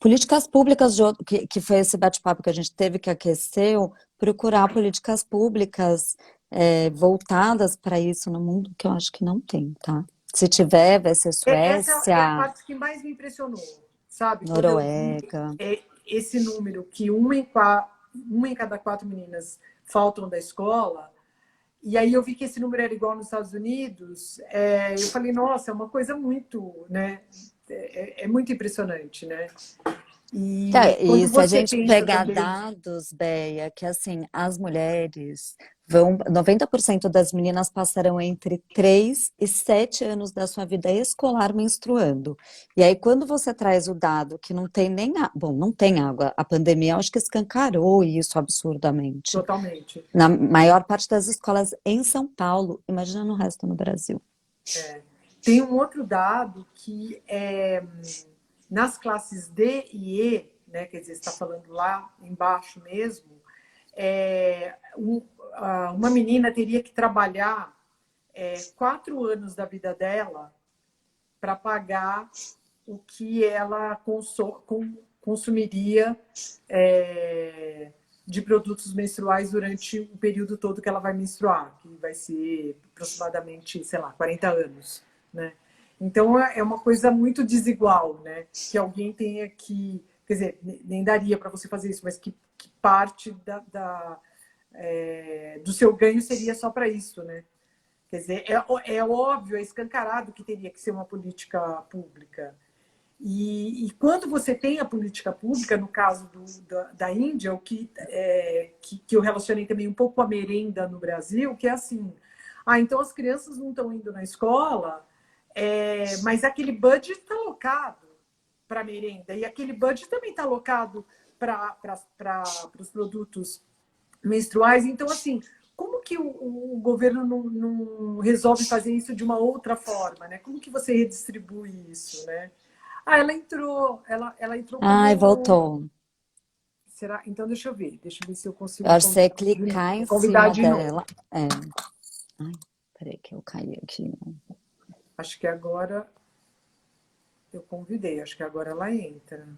políticas públicas, que foi esse bate-papo que a gente teve, que aqueceu, procurar políticas públicas voltadas para isso no mundo, que eu acho que não tem, tá? Se tiver, vai ser Essa é a Suécia, parte que mais me impressionou, sabe? Quando eu vi Noruega. esse número, que uma em cada 4 meninas faltam da escola, e aí eu vi que esse número era igual nos Estados Unidos, eu falei, nossa, é uma coisa muito, né? É muito impressionante, né? E E quando se a você gente pensa pegar também, dados, Beia, que assim, as mulheres vão, 90% das meninas passarão entre 3 e 7 anos da sua vida escolar menstruando. E aí, quando você traz o dado que não tem nem, bom, não tem água, a pandemia, eu acho que escancarou isso absurdamente. totalmente. Na maior parte das escolas em São Paulo, imagina no resto no Brasil. Tem um outro dado que nas classes D e E, né, quer dizer, você está falando lá embaixo mesmo, uma menina teria que trabalhar 4 anos da vida dela para pagar o que ela consumiria de produtos menstruais durante o período todo que ela vai menstruar, que vai ser aproximadamente, sei lá, 40 anos, né? Então é uma coisa muito desigual, né? Que alguém tenha que, quer dizer, nem daria para você fazer isso, mas que parte do seu ganho seria só para isso, né? Quer dizer, é óbvio, é escancarado que teria que ser uma política pública. E quando você tem a política pública, no caso da Índia, o que eu relacionei também um pouco com a merenda no Brasil, que é assim, então as crianças não estão indo na escola, mas aquele budget está alocado para merenda, e aquele budget também está alocado para os produtos menstruais. Então, assim, como que o governo não resolve fazer isso de uma outra forma, né? Como que você redistribui isso, né? Ela entrou Ai, como... voltou. Será? Então, deixa eu ver se eu Eu consigo acho que você clicar em convidar cima de novo. dela. É. Ai, peraí que eu caí aqui. Acho que agora eu convidei, acho que agora ela entra.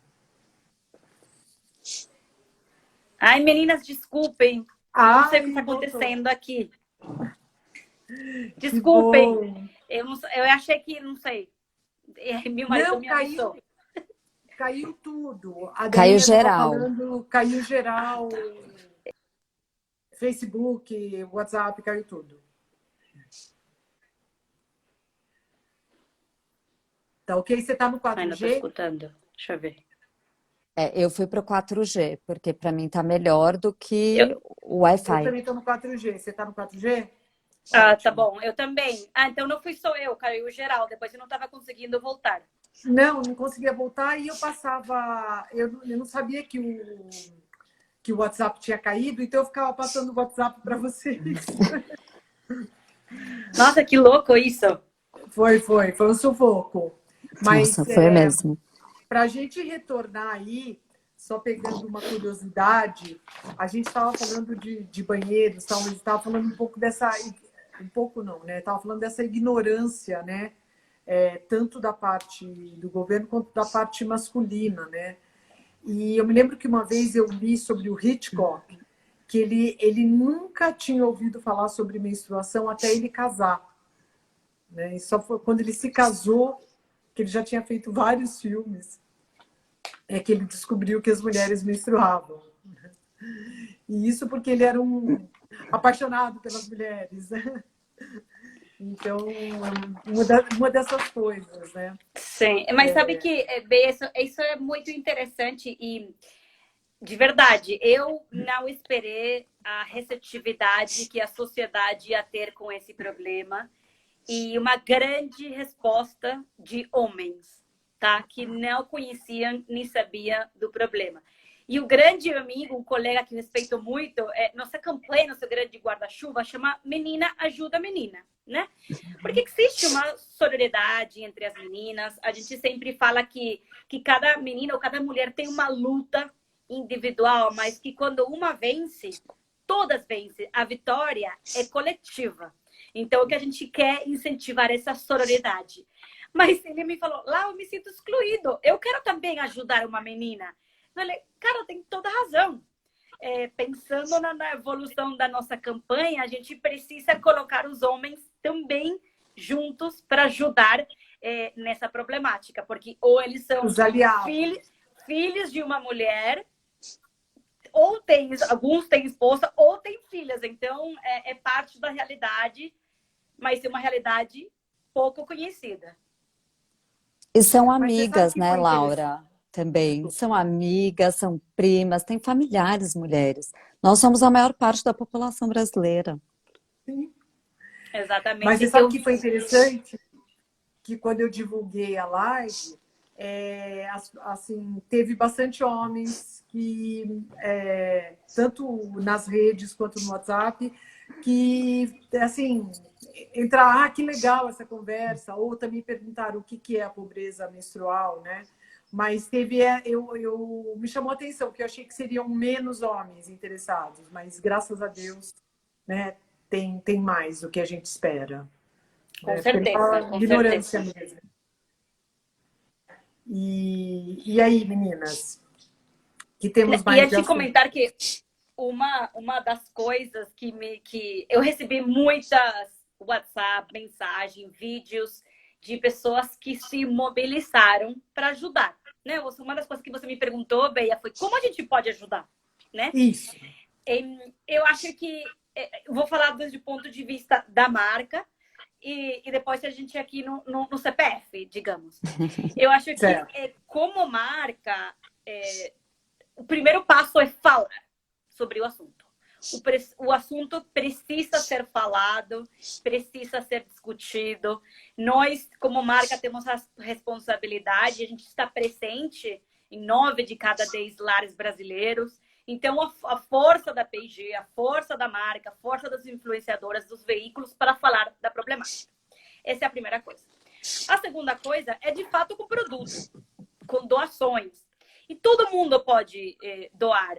Ai, meninas, desculpem. Não sei o que está Voltou. acontecendo aqui. Que Desculpem. bom. Eu achei que, não sei. Meu marido Não, me avisou. caiu tudo. A Caiu Daninha estava geral. falando, caiu geral, Facebook, WhatsApp, caiu tudo. Tá ok? Você está no Ai, não estou 4G? escutando. Deixa eu ver. Eu fui pro 4G, porque para mim tá melhor do Eu... que o Eu Wi-Fi. também estou no 4G. Você está no 4G? Ah, tá Ótimo. bom. Eu também. Ah, então não fui só eu, caiu geral. Depois eu não estava conseguindo voltar. Não conseguia voltar e eu passava. Eu não sabia que o WhatsApp tinha caído, então eu ficava passando o WhatsApp para vocês. Nossa, que louco isso. Foi um sufoco. Nossa, Mas foi mesmo. para a gente retornar aí, só pegando uma curiosidade, a gente estava falando de banheiros, estava falando um pouco dessa. Um pouco não, né? Estava falando dessa ignorância, né? Tanto da parte do governo quanto da parte masculina, né? E eu me lembro que uma vez eu li sobre o Hitchcock, que ele nunca tinha ouvido falar sobre menstruação até ele casar, né? E só foi quando ele se casou, que ele já tinha feito vários filmes, que ele descobriu que as mulheres menstruavam. E isso porque ele era um apaixonado pelas mulheres, né? Então, uma dessas coisas, né? Sim, mas sabe que isso é muito interessante e, de verdade, eu não esperei a receptividade que a sociedade ia ter com esse problema e uma grande resposta de homens, tá? Que não conheciam nem sabiam do problema. E o grande amigo, um colega que respeito muito, nossa campanha, nosso grande guarda-chuva, chama Menina Ajuda Menina, né? Porque existe uma sororidade entre as meninas. A gente sempre fala que cada menina ou cada mulher tem uma luta individual, mas que quando uma vence, todas vencem. A vitória é coletiva. Então, o que a gente quer incentivar é essa sororidade. Mas ele me falou, lá eu me sinto excluído. Eu quero também ajudar uma menina. Eu falei, cara, tem toda razão. Pensando na evolução da nossa campanha, a gente precisa colocar os homens também juntos para ajudar nessa problemática. Porque ou eles são Os aliados. filhos de uma mulher, ou alguns têm esposa, ou têm filhas. Então, é parte da realidade, mas é uma realidade pouco conhecida. E são Mas você sabe amigas, que né, foi interessante? Laura? Também. São amigas, são primas, tem familiares mulheres. Nós somos a maior parte da população brasileira. Sim. Mas Exatamente. você sabe que foi interessante que quando eu divulguei a live, assim, teve bastante homens que, tanto nas redes quanto no WhatsApp, que, assim, entrar, que legal essa conversa, ou também perguntaram o que é a pobreza menstrual, né? Mas teve, me chamou a atenção, que eu achei que seriam menos homens interessados, mas graças a Deus, né, tem mais do que a gente espera. Com Pela certeza, com ignorância certeza. mesmo. E aí, meninas, que temos mais Ia de te assunto? comentar que uma das coisas que eu recebi muitas WhatsApp, mensagem, vídeos de pessoas que se mobilizaram para ajudar, né? Uma das coisas que você me perguntou, Beia, foi como a gente pode ajudar, né? Isso. Eu acho que vou falar desde o ponto de vista da marca e depois a gente aqui no CPF, digamos. Eu acho que como marca o primeiro passo é falar sobre o assunto. O assunto precisa ser falado, precisa ser discutido. Nós, como marca, temos a responsabilidade, a gente está presente em 9 de cada 10 lares brasileiros. Então, a força da P&G, a força da marca, a força das influenciadoras, dos veículos para falar da problemática. Essa é a primeira coisa. A segunda coisa é, de fato, com produto, com doações. E todo mundo pode doar.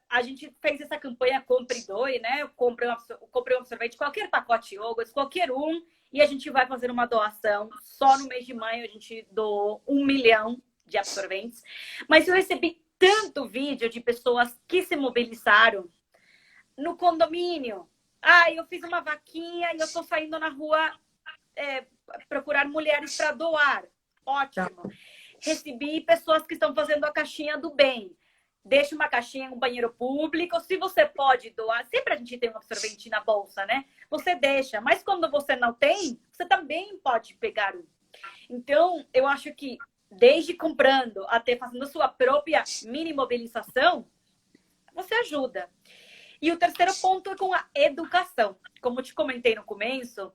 A gente fez essa campanha Compre e Doe, né? Eu comprei um absorvente, qualquer pacote Yogurt, qualquer um, e a gente vai fazer uma doação. Só no mês de maio a gente doou 1 milhão de absorventes. Mas eu recebi tanto vídeo de pessoas que se mobilizaram no condomínio. Eu fiz uma vaquinha e eu tô saindo na rua procurar mulheres para doar. Ótimo. Recebi pessoas que estão fazendo a caixinha do bem. Deixa uma caixinha em um banheiro público. Se você pode doar, sempre a gente tem um absorvente na bolsa, né? Você deixa, mas quando você não tem, você também pode pegar um. Então, eu acho que desde comprando até fazendo sua própria mini mobilização, você ajuda. E o terceiro ponto é com a educação. Como eu te comentei no começo,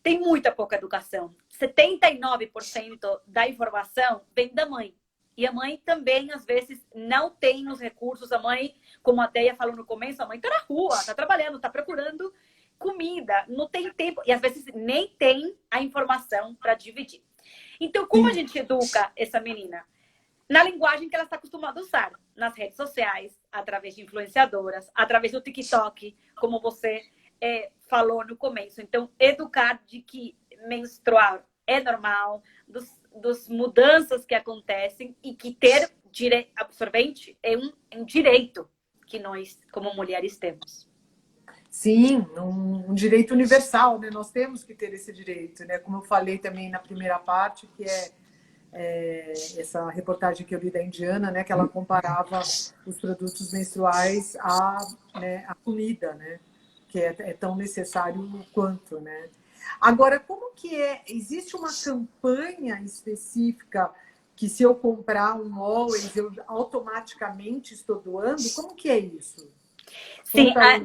tem muita pouca educação. 79% da informação vem da mãe. E a mãe também, às vezes, não tem os recursos. A mãe, como a Deia falou no começo, a mãe está na rua, está trabalhando, está procurando comida, não tem tempo. E às vezes nem tem a informação para dividir. Então, como a gente educa essa menina? Na linguagem que ela está acostumada a usar. Nas redes sociais, através de influenciadoras, através do TikTok, como você falou no começo. Então, educar de que menstruar é normal, dos mudanças que acontecem e que ter absorvente é um direito que nós, como mulheres, temos. Sim, um direito universal, né? Nós temos que ter esse direito, né? Como eu falei também na primeira parte, que essa reportagem que eu li da Indiana, né? Que ela comparava os produtos menstruais à comida, né? Que é tão necessário quanto, né? Agora, como que existe uma campanha específica que se eu comprar um Always, eu automaticamente estou doando? Como que é isso? Sim, para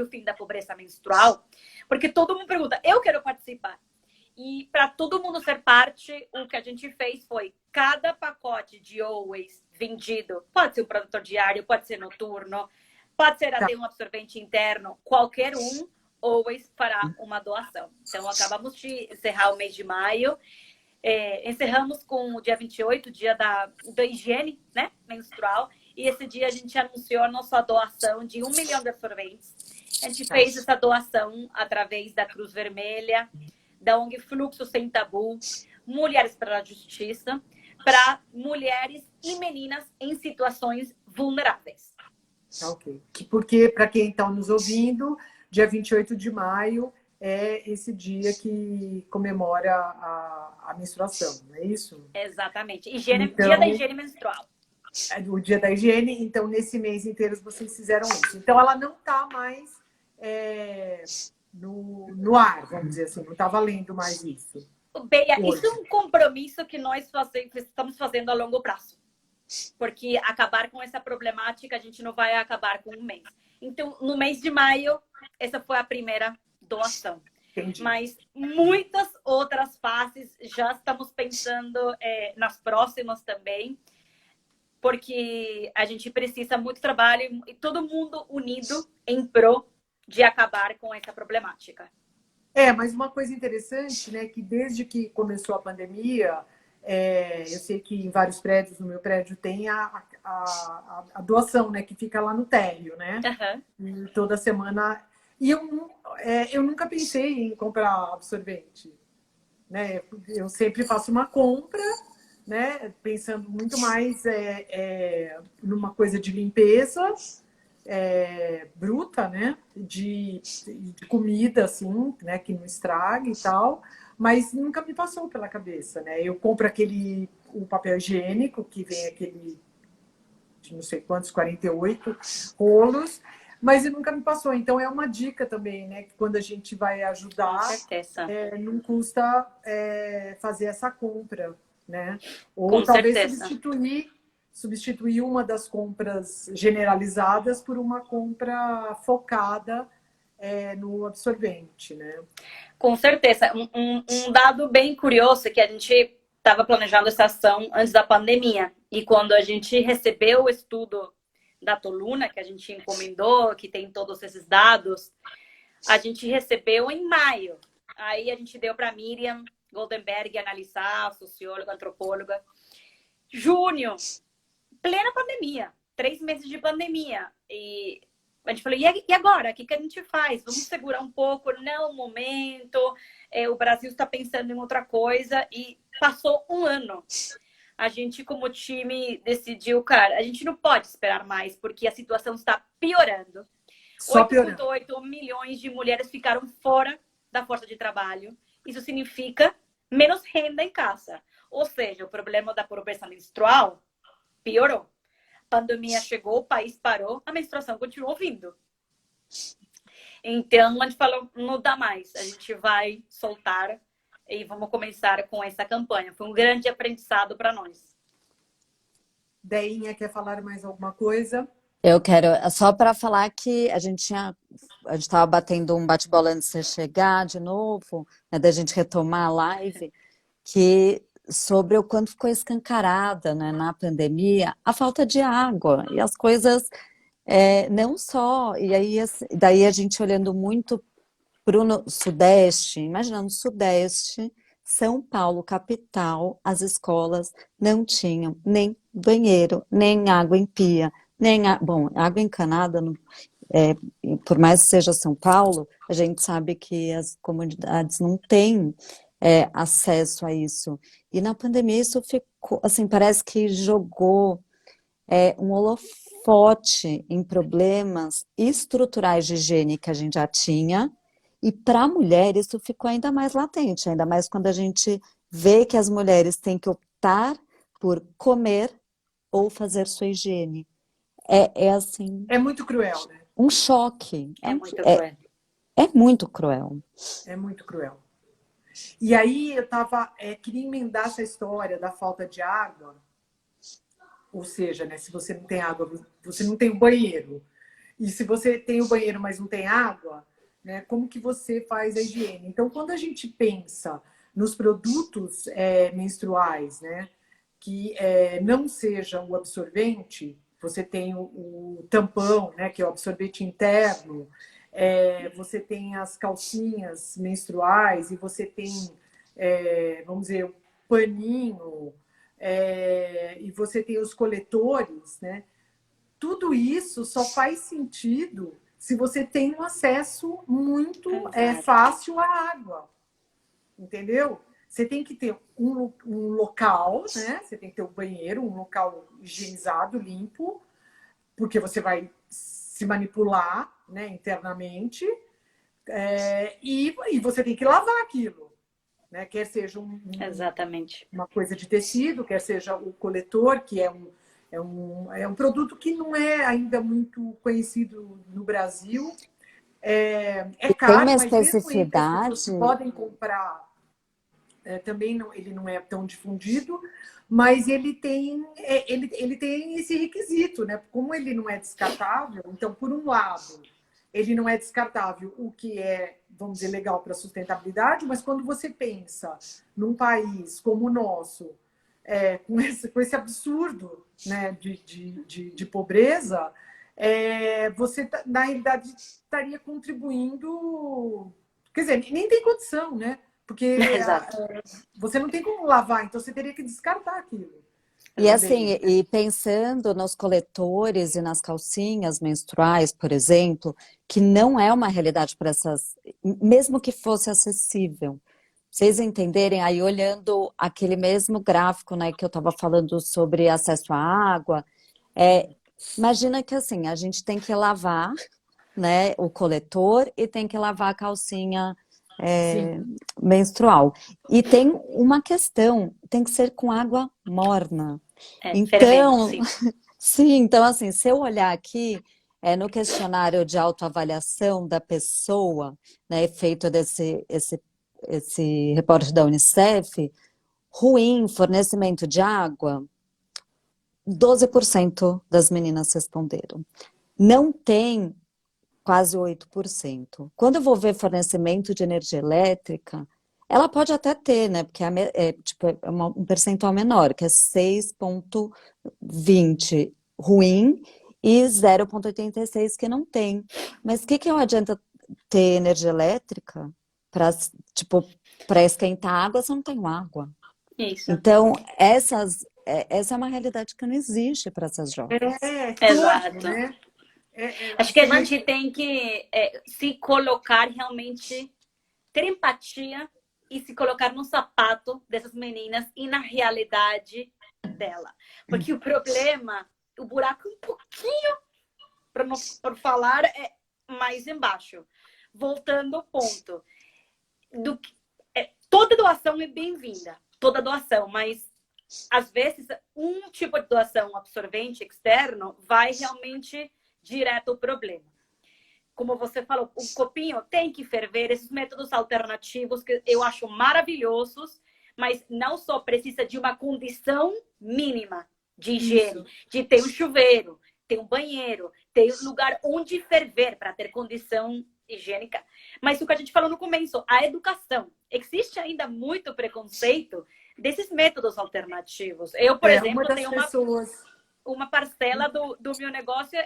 o fim da pobreza menstrual, porque todo mundo pergunta, eu quero participar. E para todo mundo ser parte, o que a gente fez foi cada pacote de Always vendido, pode ser um produtor diário, pode ser noturno, pode ser até um absorvente interno, qualquer um, Always fará uma doação. Então, acabamos de encerrar o mês de maio, encerramos com o dia 28, dia da higiene, né, menstrual, e esse dia a gente anunciou a nossa doação de 1 milhão de absorventes. A gente fez essa doação através da Cruz Vermelha, da ONG Fluxo Sem Tabu, Mulheres pela Justiça, para mulheres e meninas em situações vulneráveis. Ok. Porque, para quem está nos ouvindo, dia 28 de maio é esse dia que comemora a menstruação, não é isso? Exatamente. Então, dia da higiene menstrual. É o dia da higiene, então nesse mês inteiro vocês fizeram isso. Então ela não está mais no ar, vamos dizer assim, não está valendo mais isso. Beia, Hoje. isso é um compromisso que nós estamos fazendo a longo prazo. Porque acabar com essa problemática, a gente não vai acabar com um mês. Então, no mês de maio, essa foi a primeira doação. Entendi. Mas muitas outras fases já estamos pensando nas próximas também, porque a gente precisa muito trabalho e todo mundo unido em prol de acabar com essa problemática. Mas uma coisa interessante, né, que desde que começou a pandemia, eu sei que em vários prédios, no meu prédio, tem a doação, né, que fica lá no térreo, né? Uhum. E toda semana. E eu nunca pensei em comprar absorvente, né? Eu sempre faço uma compra, né, pensando muito mais numa coisa de limpeza bruta, né, de comida, assim, né, que não estrague e tal, mas nunca me passou pela cabeça, né? Eu compro o papel higiênico, que vem aquele de não sei quantos, 48 rolos, mas nunca me passou. Então é uma dica também, né, que quando a gente vai ajudar, Com certeza. não custa fazer essa compra, né? Ou Com talvez certeza. substituir uma das compras generalizadas por uma compra focada no absorvente, né? Com certeza. Um dado bem curioso é que a gente estava planejando essa ação antes da pandemia. E quando a gente recebeu o estudo da Toluna, que a gente encomendou, que tem todos esses dados, a gente recebeu em maio. Aí a gente deu para a Miriam Goldenberg analisar, socióloga, antropóloga. Junho, plena pandemia, 3 meses de pandemia. E a gente falou, e agora? O que a gente faz? Vamos segurar um pouco? Não, momento. O Brasil está pensando em outra coisa. E passou um ano. A gente, como time, decidiu, cara, a gente não pode esperar mais, porque a situação está piorando. Só piorando. 8,8 milhões de mulheres ficaram fora da força de trabalho. Isso significa menos renda em casa. Ou seja, o problema da pobreza menstrual piorou. A pandemia chegou, o país parou, a menstruação continuou vindo. Então, a gente falou, não dá mais. A gente vai soltar e vamos começar com essa campanha. Foi um grande aprendizado para nós. Deinha, quer falar mais alguma coisa? Eu quero, só para falar que a gente estava batendo um bate-bola antes de você chegar de novo, né, da gente retomar a live, que sobre o quanto ficou escancarada, né, na pandemia, a falta de água e as coisas não só, e aí daí a gente olhando muito para o Sudeste, imagina no Sudeste, São Paulo, capital, as escolas não tinham nem banheiro, nem água em pia, bom, água encanada, por mais que seja São Paulo, a gente sabe que as comunidades não têm acesso a isso. E na pandemia isso ficou, assim, parece que jogou um holofote em problemas estruturais de higiene que a gente já tinha, e para a mulher isso ficou ainda mais latente, ainda mais quando a gente vê que as mulheres têm que optar por comer ou fazer sua higiene. Assim... É muito cruel, né? Um choque. Muito cruel. É muito cruel. É muito cruel. E aí eu queria emendar essa história da falta de água. Ou seja, né, se você não tem água, você não tem o banheiro. E se você tem o banheiro, mas não tem água, né, como que você faz a higiene? Então, quando a gente pensa nos produtos menstruais, né, que não sejam o absorvente, você tem o tampão, né, que é o absorvente interno, você tem as calcinhas menstruais e você tem, vamos dizer, o paninho, e você tem os coletores, né? tudo isso só faz sentido se você tem um acesso muito fácil à água, entendeu? Você tem que ter um local, né? Você tem que ter um banheiro, um local higienizado, limpo, porque você vai se manipular, né, internamente, e você tem que lavar aquilo, né? Quer seja Exatamente. uma coisa de tecido, quer seja o coletor, que é um produto que não é ainda muito conhecido no Brasil. É Tem caro, uma mas mesmo entre as pessoas especificidade. que podem comprar, também não, ele não é tão difundido, mas ele tem esse requisito, né? Como ele não é descartável, então, por um lado, ele não é descartável, o que é, vamos dizer, legal para a sustentabilidade, mas quando você pensa num país como o nosso, com esse absurdo, né, de pobreza, você, na realidade, estaria contribuindo. Quer dizer, nem tem condição, né? Porque Exato. você não tem como lavar, então você teria que descartar aquilo E também. assim, e pensando nos coletores e nas calcinhas menstruais, por exemplo, que não é uma realidade para essas, mesmo que fosse acessível. Vocês entenderem, aí olhando aquele mesmo gráfico, né, que eu estava falando sobre acesso à água, imagina que assim, a gente tem que lavar, né, o coletor e tem que lavar a calcinha Sim. menstrual. E tem uma questão, tem que ser com água morna. Fervendo, Então, sim. sim, então assim, se eu olhar aqui no questionário de autoavaliação da pessoa, né, feito esse reporte da Unicef, ruim fornecimento de água, 12% das meninas responderam. Não tem quase 8%. Quando eu vou ver fornecimento de energia elétrica, ela pode até ter, né? Porque tipo, um percentual menor, que é 6,20 ruim e 0,86 que não tem. Mas o que adianta ter energia elétrica para, tipo, para esquentar água se eu não tenho água? Isso. Então, essa é uma realidade que não existe para essas jovens. Todo, Exato. né? Acho que a gente tem que se colocar realmente, ter empatia e se colocar no sapato dessas meninas e na realidade dela. Porque o problema, o buraco é um pouquinho, para falar, é mais embaixo. Voltando ao ponto. Toda doação é bem-vinda. Toda doação, mas às vezes um tipo de doação absorvente externo vai realmente direto ao problema. Como você falou, o copinho tem que ferver, esses métodos alternativos que eu acho maravilhosos, mas não só precisa de uma condição mínima de higiene, de ter um chuveiro, ter um banheiro, ter um lugar onde ferver para ter condição higiênica. Mas o que a gente falou no começo, a educação. Existe ainda muito preconceito desses métodos alternativos. Eu, por exemplo, tenho uma parcela do meu negócio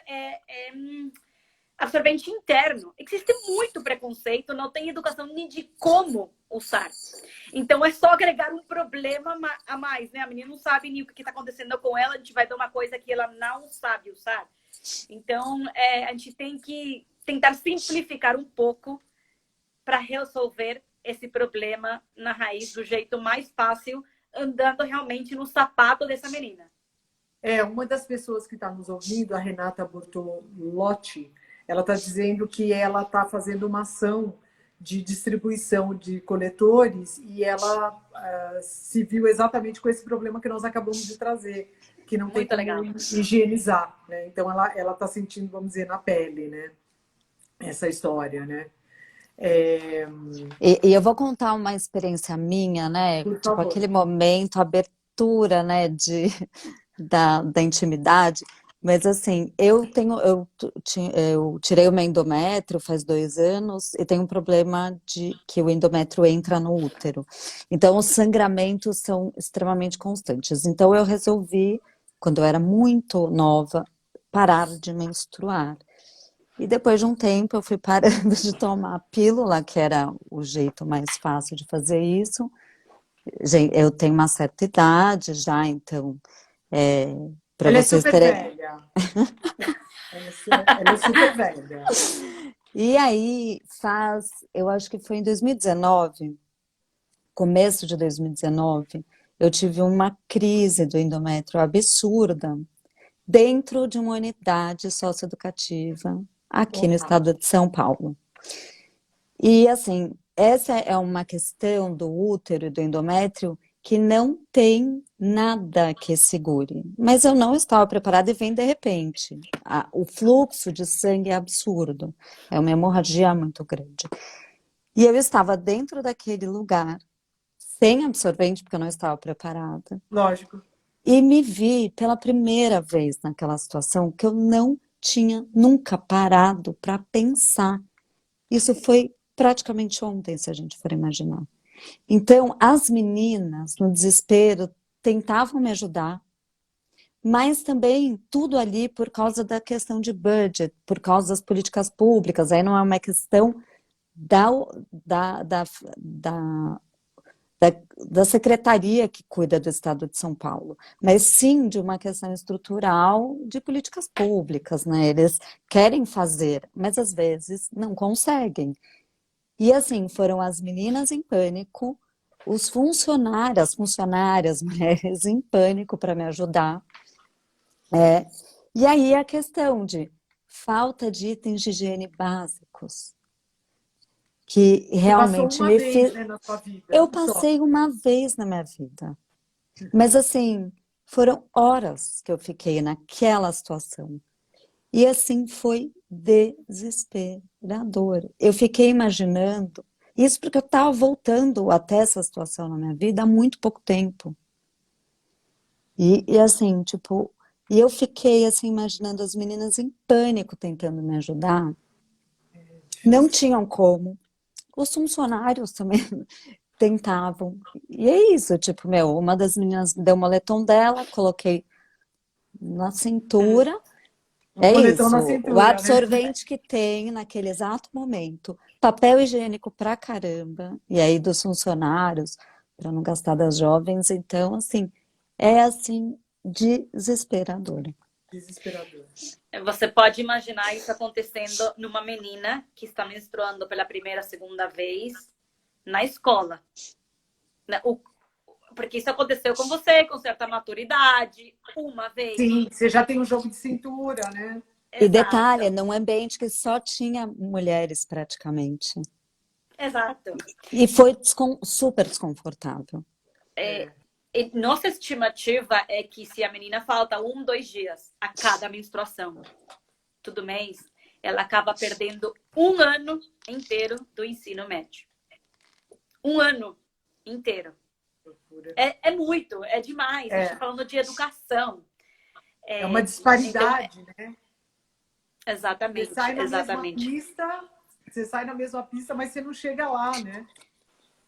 absorvente interno. Existe muito preconceito, não tem educação nem de como usar. Então, é só agregar um problema a mais, né? A menina não sabe nem o que está acontecendo com ela, a gente vai dar uma coisa que ela não sabe usar. Então, a gente tem que tentar simplificar um pouco para resolver esse problema na raiz do jeito mais fácil, andando realmente no sapato dessa menina. Uma das pessoas que está nos ouvindo, a Renata Bortolotti, ela está dizendo que ela está fazendo uma ação de distribuição de coletores e ela se viu exatamente com esse problema que nós acabamos de trazer, que não tem como higienizar, né? Então ela está sentindo, vamos dizer, na pele, né? Essa história, né? E eu vou contar uma experiência minha, né? Por Tipo, favor. aquele momento, abertura, né, da intimidade. Mas assim, eu tirei o meu endométrio faz 2 anos e tenho um problema de que o endométrio entra no útero. Então, os sangramentos são extremamente constantes. Então, eu resolvi, quando eu era muito nova, parar de menstruar. E depois de um tempo, eu fui parando de tomar a pílula, que era o jeito mais fácil de fazer isso. Eu tenho uma certa idade já, então, para Ela vocês é super terem... velha. velha. Ela é super velha. E aí eu acho que foi em 2019, começo de 2019, eu tive uma crise do endométrio absurda dentro de uma unidade socioeducativa aqui no Opa, estado de São Paulo. E assim, essa é uma questão do útero e do endométrio que não tem nada que segure. Mas eu não estava preparada e vem de repente. O fluxo de sangue é absurdo. É uma hemorragia muito grande. E eu estava dentro daquele lugar, sem absorvente, porque eu não estava preparada. lógico. E me vi pela primeira vez naquela situação que eu não tinha nunca parado para pensar. Isso foi praticamente ontem, se a gente for imaginar. Então, as meninas, no desespero, tentavam me ajudar, mas também tudo ali por causa da questão de budget, por causa das políticas públicas. Aí não é uma questão da, da, da, da, da secretaria que cuida do Estado de São Paulo, mas sim de uma questão estrutural de políticas públicas, né? Eles querem fazer, mas às vezes não conseguem. E assim, foram as meninas em pânico, as funcionárias, mulheres em pânico para me ajudar. E aí a questão de falta de itens de higiene básicos, que Você passou realmente uma me vez, fez. né, na sua vida, Eu só. passei uma vez na minha vida, mas assim, foram horas que eu fiquei naquela situação. E assim foi desesperador. Eu fiquei imaginando, isso porque eu estava voltando até essa situação na minha vida há muito pouco tempo. E assim, tipo, e eu fiquei assim imaginando as meninas em pânico tentando me ajudar. Não Difícil. tinham como. Os funcionários também tentavam. E é isso, tipo, meu, uma das meninas me deu o moletom dela, coloquei na cintura. Um É moletom na isso, o cintura, né? absorvente que tem naquele exato momento, papel higiênico pra caramba, e aí dos funcionários, para não gastar das jovens, então, assim, é assim, desesperador. Desesperador. Você pode imaginar isso acontecendo numa menina que está menstruando pela primeira, segunda vez na escola. Porque isso aconteceu com você, com certa maturidade, uma vez. Sim, você já tem um jogo de cintura, né? E detalhe, Exato, num ambiente que só tinha mulheres praticamente. exato. E foi super desconfortável. É, e nossa estimativa é que se a menina falta 2 dias a cada menstruação, todo mês, ela acaba perdendo 1 ano inteiro do ensino médio. 1 ano inteiro. Loucura. É muito, é demais. A gente está É, falando de educação. é uma Então, disparidade, né? Você exatamente, sai na mesma exatamente. pista, você sai na mesma pista, mas você não chega lá, né?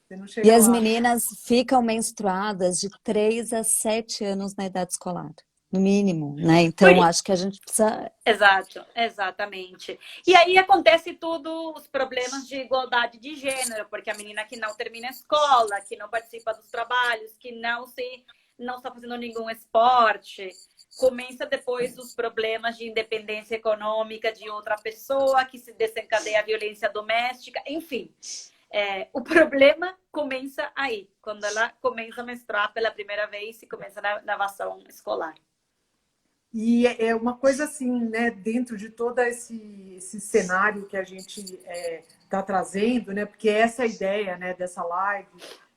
Você não E chega as lá. meninas ficam menstruadas de 3 a 7 anos na idade escolar, no mínimo, né? Por, Então, acho que a gente precisa. exato, exatamente. E aí acontece tudo os problemas de igualdade de gênero, porque a menina que não termina a escola, que não participa dos trabalhos, que não está fazendo nenhum esporte, começa depois os problemas de independência econômica de outra pessoa, que se desencadeia a violência doméstica, enfim. O problema começa aí, quando ela começa a menstruar pela primeira vez e começa na navação escolar. E é uma coisa assim, né? Dentro de todo esse cenário que a gente está trazendo, né? Porque essa é a ideia, né, dessa live,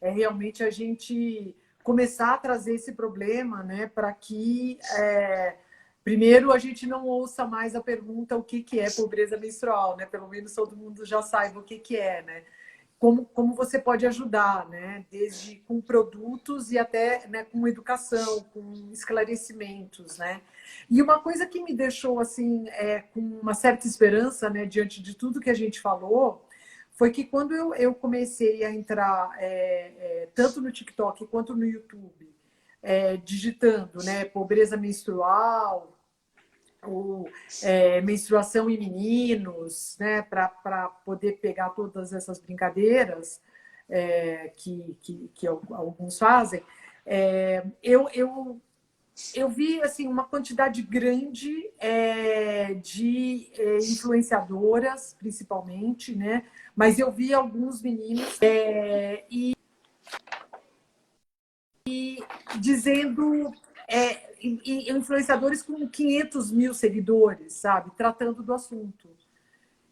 é realmente a gente começar a trazer esse problema, né? Para que primeiro a gente não ouça mais a pergunta o que é pobreza menstrual, né? Pelo menos todo mundo já saiba o que é, né? Como você pode ajudar, né? Desde com produtos e até, né, com educação, com esclarecimentos, né? E uma coisa que me deixou assim com uma certa esperança, né, diante de tudo que a gente falou, foi que quando eu comecei a entrar tanto no TikTok quanto no YouTube, digitando, né, pobreza menstrual, ou menstruação em meninos, né, para poder pegar todas essas brincadeiras que alguns fazem, eu eu vi assim uma quantidade grande de influenciadoras, principalmente, né? Mas eu vi alguns meninos dizendo influenciadores com 500 mil seguidores, sabe? Tratando do assunto.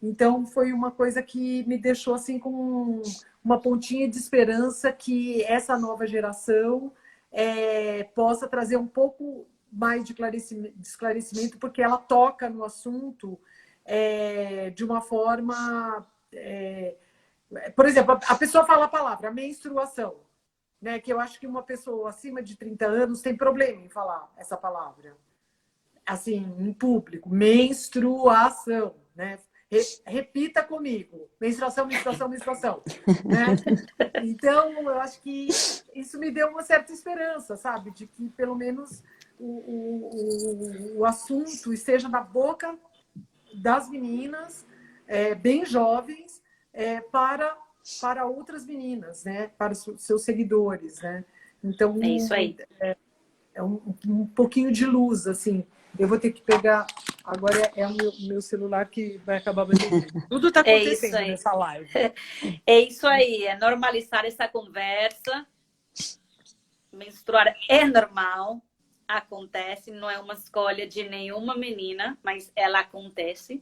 Então, foi uma coisa que me deixou assim com uma pontinha de esperança que essa nova geração possa trazer um pouco mais de esclarecimento, porque ela toca no assunto de uma forma... por exemplo, a pessoa fala a palavra menstruação, né? Que eu acho que uma pessoa acima de 30 anos tem problema em falar essa palavra. Assim, em público, menstruação, né? Repita comigo, menstruação, menstruação, menstruação, né? Então, eu acho que isso me deu uma certa esperança, sabe? De que, pelo menos, o assunto esteja na boca das meninas, bem jovens, para outras meninas, né? Para os seus seguidores, né? Então, É isso aí. é um pouquinho de luz, assim. Eu vou ter que pegar... Agora é o meu celular que vai acabar a bateria. Tudo está acontecendo nessa live. É isso aí, é normalizar essa conversa. Menstruar é normal, acontece, não é uma escolha de nenhuma menina, mas ela acontece.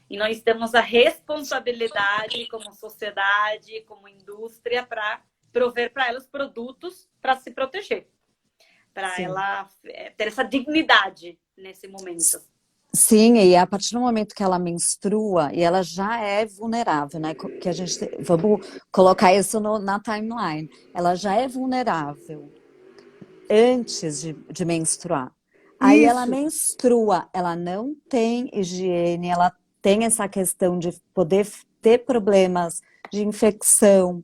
E nós temos a responsabilidade como sociedade, como indústria, para prover para elas produtos para se proteger. Para ela ter essa dignidade nesse momento. Sim, e a partir do momento que ela menstrua, e ela já é vulnerável, né? Que a gente, vamos colocar isso na timeline. Ela já é vulnerável antes de menstruar. Aí ela menstrua, ela não tem higiene, ela tem essa questão de poder ter problemas de infecção,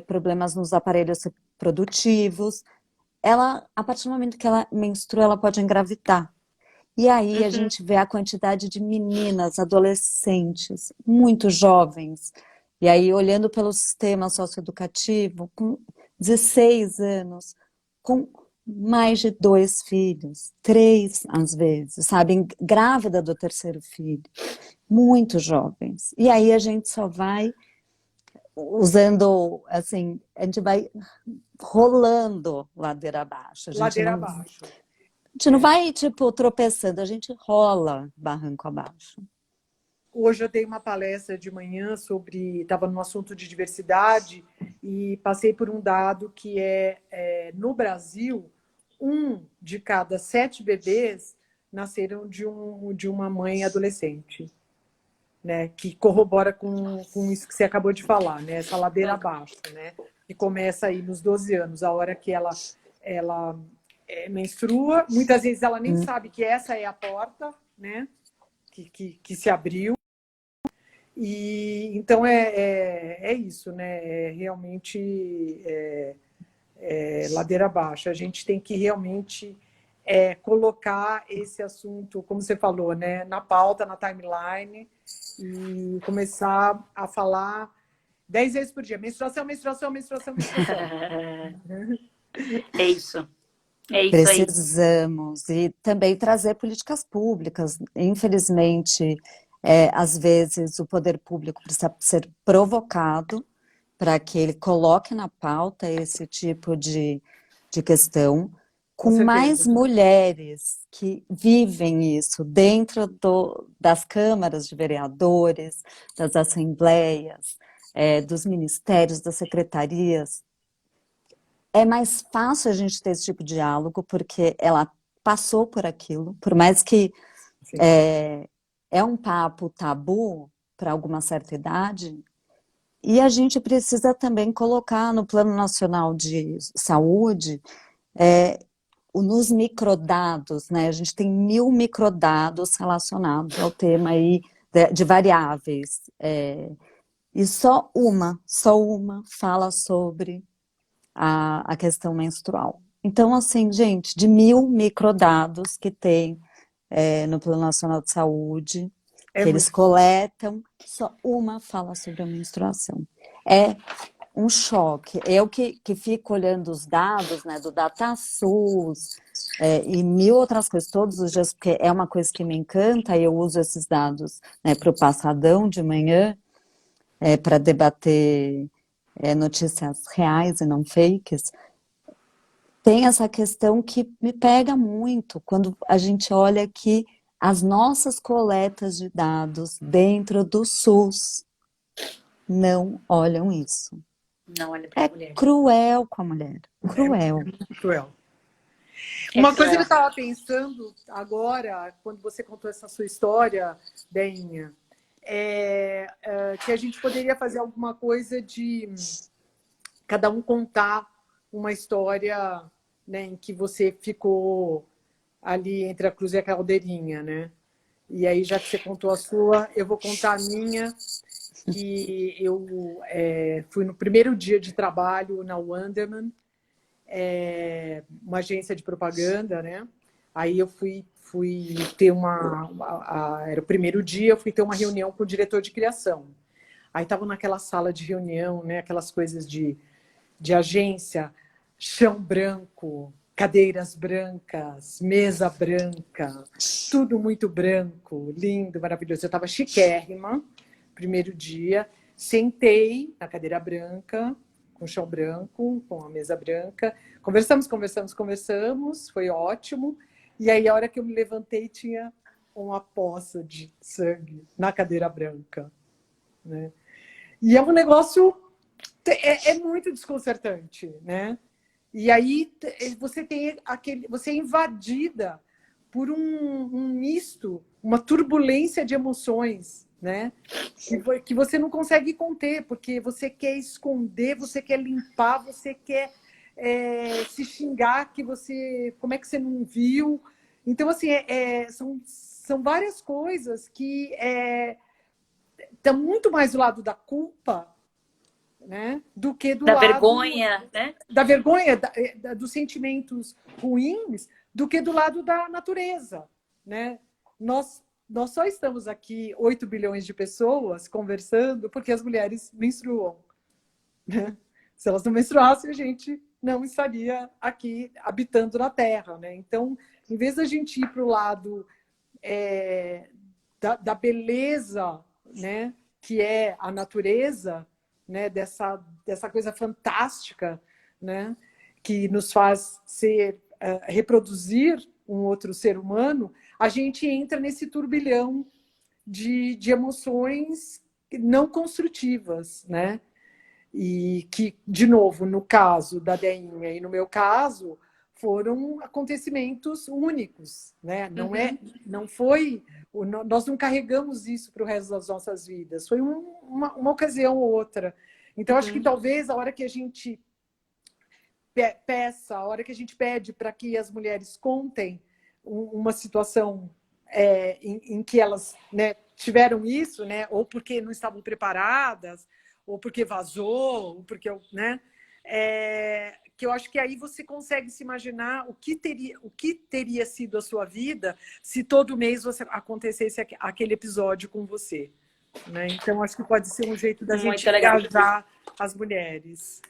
problemas nos aparelhos reprodutivos. Ela, a partir do momento que ela menstrua, ela pode engravidar. E aí a gente vê a quantidade de meninas, adolescentes, muito jovens. E aí, olhando pelo sistema socioeducativo, com 16 anos, com mais de 2 filhos, 3 às vezes, sabe? Grávida do 3º filho. Muito jovens. E aí a gente só vai usando, assim, a gente vai rolando ladeira abaixo. Ladeira abaixo. A gente não vai, tipo, tropeçando, a gente rola barranco abaixo. Hoje eu dei uma palestra de manhã sobre... Estava no assunto de diversidade e passei por um dado que no Brasil, 1 de cada 7 bebês nasceram de uma mãe adolescente, né? Que corrobora com isso que você acabou de falar, né? Essa ladeira abaixo, né? Que começa aí nos 12 anos, a hora que ela menstrua. Muitas vezes ela nem sabe que essa é a porta, né? Que se abriu. E então é isso, né? Realmente ladeira abaixo. A gente tem que realmente colocar esse assunto, como você falou, né? Na pauta, na timeline, e começar a falar 10 vezes por dia. Menstruação, menstruação, menstruação, menstruação. É isso. É isso Precisamos. E também trazer políticas públicas. Infelizmente, às vezes, o poder público precisa ser provocado para que ele coloque na pauta esse tipo de questão, com mais mulheres que vivem isso dentro das câmaras de vereadores, das assembleias, dos ministérios, das secretarias. É mais fácil a gente ter esse tipo de diálogo, porque ela passou por aquilo, por mais que é um papo tabu para alguma certa idade, e a gente precisa também colocar no Plano Nacional de Saúde nos microdados, né? A gente tem 1000 microdados relacionados ao tema aí de variáveis, e só uma fala sobre a questão menstrual. Então, assim, gente, de 1000 microdados que tem no Plano Nacional de Saúde, que eles coletam, só uma fala sobre a menstruação. É um choque. Eu que fico olhando os dados, né, do DataSUS, e mil outras coisas todos os dias, porque é uma coisa que me encanta, e eu uso esses dados, né, para o passadão de manhã, para debater notícias reais e não fakes. Tem essa questão que me pega muito quando a gente olha que as nossas coletas de dados dentro do SUS não olham isso. Não olha para É a mulher. cruel com a mulher, cruel. Cruel. É Uma coisa que cruel. eu estava pensando agora, quando você contou essa sua história, Beinha, que a gente poderia fazer alguma coisa de cada um contar uma história, né, em que você ficou ali entre a cruz e a caldeirinha, né? E aí, já que você contou a sua, eu vou contar a minha, que eu fui no primeiro dia de trabalho na Wanderman, uma agência de propaganda, né? Aí eu fui ter era o primeiro dia, eu fui ter uma reunião com o diretor de criação. Aí estava naquela sala de reunião, né? Aquelas coisas de agência, chão branco, cadeiras brancas, mesa branca, tudo muito branco, lindo, maravilhoso. Eu estava chiquérrima, primeiro dia, sentei na cadeira branca, com chão branco, com a mesa branca, conversamos, foi ótimo. E aí, a hora que eu me levantei, tinha uma poça de sangue na cadeira branca, né? E é um negócio muito desconcertante, né? E aí você tem você é invadida por um misto, uma turbulência de emoções, né? Que você não consegue conter, porque você quer esconder, você quer limpar, você quer se xingar, como é que você não viu? Então, assim, são várias coisas que estão muito mais do lado da culpa, né, do que do Da lado vergonha, né? da vergonha, dos sentimentos ruins, do que do lado da natureza, né? Nós só estamos aqui 8 bilhões de pessoas conversando porque as mulheres menstruam, né? Se elas não menstruassem, a gente não estaria aqui habitando na Terra, né? Então, em vez da gente ir para o lado da beleza, né, que é a natureza, né, dessa coisa fantástica, né, que nos faz reproduzir um outro ser humano, a gente entra nesse turbilhão de emoções não construtivas, né? E que, de novo, no caso da Deinha e no meu caso, foram acontecimentos únicos, né? Não foi, nós não carregamos isso para o resto das nossas vidas. Foi uma ocasião ou outra. Então, acho que talvez a hora que a gente peça, a hora que a gente pede para que as mulheres contem uma situação em que elas, né, tiveram isso, né, ou porque não estavam preparadas, ou porque vazou, ou porque, né, que eu acho que aí você consegue se imaginar o que teria sido a sua vida se todo mês acontecesse aquele episódio com você, né? Então, acho que pode ser um jeito da gente engajar as mulheres.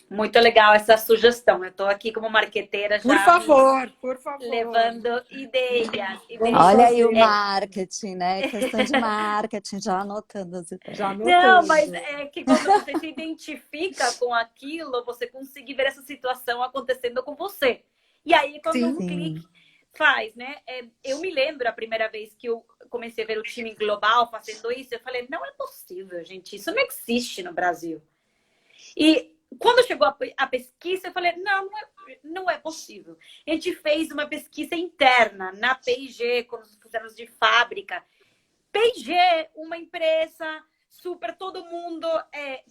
Muito legal essa sugestão. Eu estou aqui como marqueteira já. Por favor. Levando ideias. Olha aí o marketing, né? Questão de marketing, já anotando as ideias. Não, mas é que quando você se identifica com aquilo, você consegue ver essa situação acontecendo com você. E aí, quando um clique faz, né? Eu me lembro a primeira vez que eu comecei a ver o time global fazendo isso, eu falei, não é possível, gente, isso não existe no Brasil. E quando chegou a pesquisa, eu falei, não é possível. A gente fez uma pesquisa interna na P&G, quando fizemos de fábrica. P&G, uma empresa super, todo mundo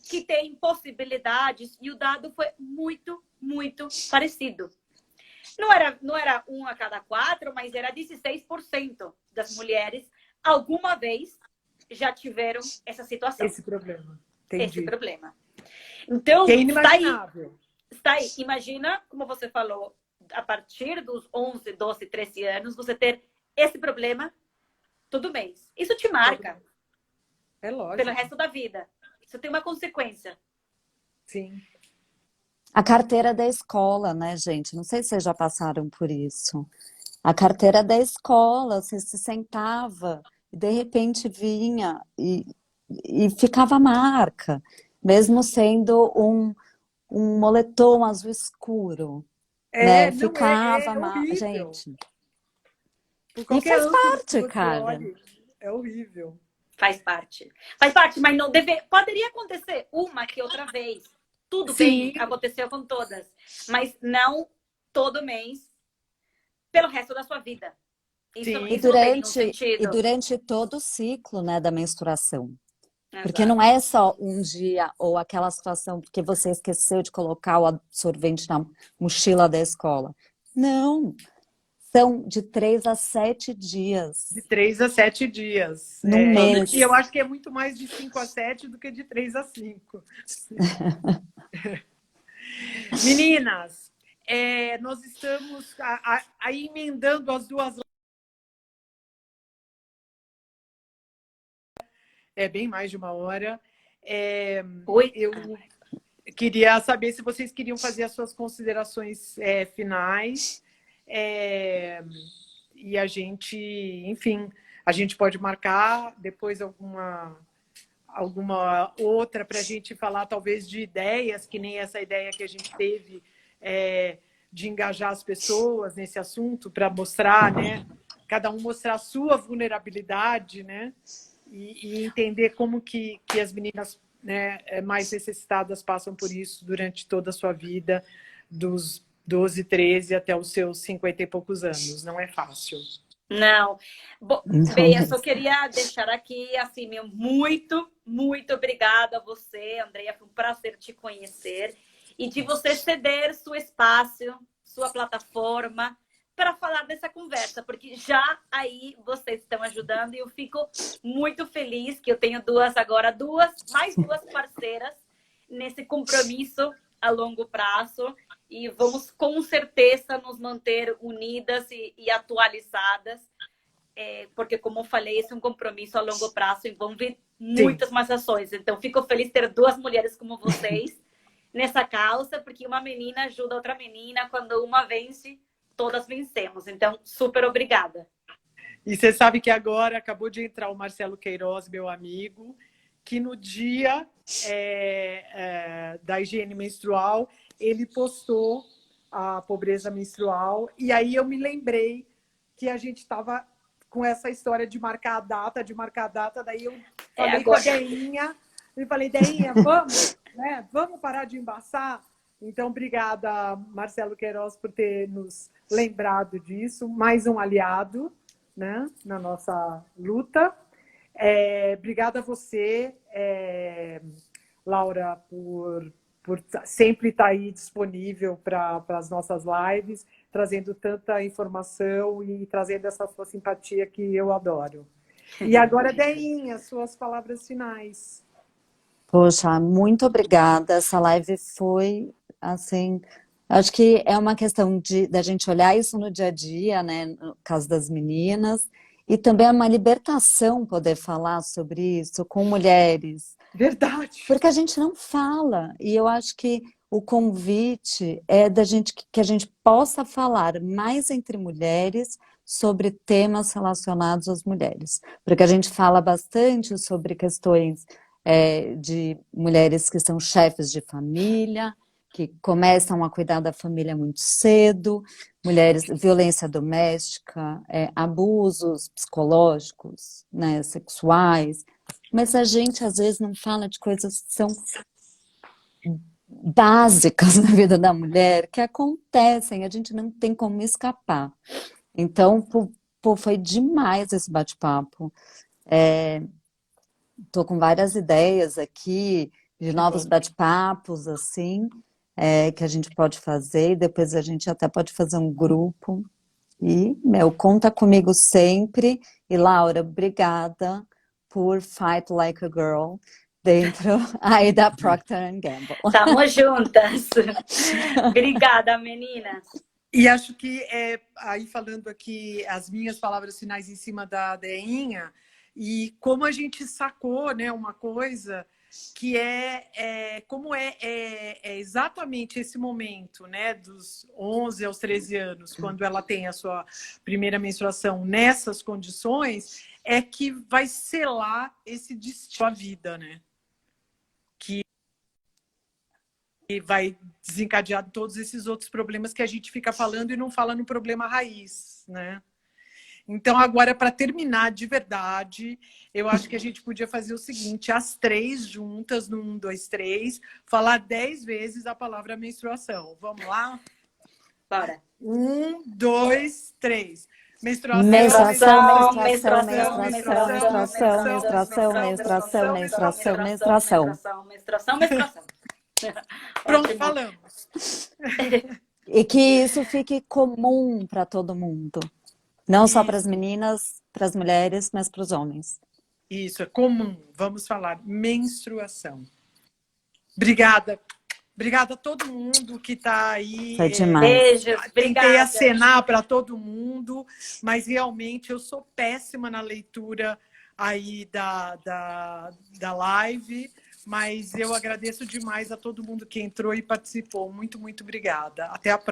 que tem possibilidades, e o dado foi muito, muito parecido. Não era 1 a cada 4, mas era 16% das mulheres alguma vez já tiveram essa situação. Esse problema. Entendi. Esse problema. Então, que é inimaginável. Está aí. Imagina, como você falou, a partir dos 11, 12, 13 anos, você ter esse problema todo mês. Isso te marca. É lógico. Pelo resto da vida. Isso tem uma consequência. Sim. A carteira da escola, né, gente? Não sei se vocês já passaram por isso. A carteira da escola, você se sentava e de repente vinha e ficava a marca, mesmo sendo um moletom azul escuro, né? Não Ficava a horrível. gente. Por E qualquer faz ângulo que parte, você cara. olhe, é horrível. Faz parte. Faz parte, mas não deve. Poderia acontecer uma que outra vez. Tudo bem, Sim, aconteceu com todas. Mas não todo mês pelo resto da sua vida. Isso, sim. E isso não tem nenhum e sentido. durante todo o ciclo, né, da menstruação. Porque não Exato. é só um dia ou aquela situação porque você esqueceu de colocar o absorvente na mochila da escola. Não, são de 3 a 7 dias De 3 a 7 dias. num E eu mês. acho que é muito mais de 5 a 7 do que de 3 a 5. Meninas, nós estamos aí emendando as duas. É bem mais de uma hora. Oi? Eu queria saber se vocês queriam fazer as suas considerações finais. E a gente, enfim, a gente pode marcar depois alguma outra para a gente falar, talvez, de ideias, que nem essa ideia que a gente teve de engajar as pessoas nesse assunto, para mostrar, né? Cada um mostrar a sua vulnerabilidade, né? E entender como que as meninas, né, mais necessitadas passam por isso durante toda a sua vida, dos 12, 13 até os seus 50 e poucos anos. Não é fácil. Não. Bom, Não bem, eu é. só queria deixar aqui, assim, meu muito, muito obrigada a você, Andreia. Foi um prazer te conhecer e de você ceder seu espaço, sua plataforma para falar dessa conversa, porque já aí vocês estão ajudando e eu fico muito feliz que eu tenho mais duas parceiras nesse compromisso a longo prazo. E vamos com certeza nos manter unidas e atualizadas, porque, como eu falei, esse é um compromisso a longo prazo, envolve Sim. muitas mais ações. Então, fico feliz de ter duas mulheres como vocês nessa causa, porque uma menina ajuda outra menina, quando uma vence, todas vencemos. Então, super obrigada. E você sabe que agora acabou de entrar o Marcelo Queiroz, meu amigo, que no dia da higiene menstrual, ele postou a pobreza menstrual. E aí eu me lembrei que a gente estava com essa história de marcar a data. Daí eu falei com a Agora. Deinha, e falei, Deinha, vamos, né? Vamos parar de embaçar? Então, obrigada, Marcelo Queiroz, por ter nos lembrado disso. Mais um aliado, né, na nossa luta. Obrigada a você, Laura, por sempre estar aí disponível para as nossas lives, trazendo tanta informação e trazendo essa sua simpatia que eu adoro. E agora, Deinha, suas palavras finais. Poxa, muito obrigada. Essa live foi assim. Acho que é uma questão da gente olhar isso no dia a dia, né? No caso das meninas, e também é uma libertação poder falar sobre isso com mulheres, Verdade. porque a gente não fala, e eu acho que o convite é da gente que a gente possa falar mais entre mulheres sobre temas relacionados às mulheres, porque a gente fala bastante sobre questões de mulheres que são chefes de família, que começam a cuidar da família muito cedo, mulheres, violência doméstica, abusos psicológicos, né, sexuais, mas a gente às vezes não fala de coisas que são básicas na vida da mulher, que acontecem, a gente não tem como escapar. Então, foi demais esse bate-papo. Estou com várias ideias aqui de Que novos bom. bate-papos, assim, que a gente pode fazer, e depois a gente até pode fazer um grupo. E, conta comigo sempre. E, Laura, obrigada por Fight Like a Girl dentro aí da Procter Gamble. Tamo juntas. Obrigada, meninas. E acho que, aí falando aqui as minhas palavras finais em cima da Deinha, e como a gente sacou, né, uma coisa, que como é exatamente esse momento, né, dos 11 aos 13 anos, quando ela tem a sua primeira menstruação nessas condições, é que vai selar esse destino da vida, né? Que vai desencadear todos esses outros problemas que a gente fica falando e não fala no problema raiz, né? Então, agora, para terminar de verdade, eu acho que a gente podia fazer o seguinte, as 3 juntas, no 1, 2, 3, falar 10 vezes a palavra menstruação. Vamos lá? Bora. 1, 2, 3. Menstruação, Menstruação, menstruação, menstruação, menstruação, menstruação, menstruação, menstruação, menstruação, menstruação, menstruação. menstruação. Pronto, Ótimo. falamos. E que isso fique comum para todo mundo. Não só para as meninas, para as mulheres, mas para os homens. Isso, é comum. Vamos falar menstruação. Obrigada. Obrigada a todo mundo que está aí. Foi demais. Beijos, Tentei obrigada. acenar para todo mundo, mas realmente eu sou péssima na leitura aí da live, mas eu agradeço demais a todo mundo que entrou e participou. Muito, muito obrigada. Até a próxima.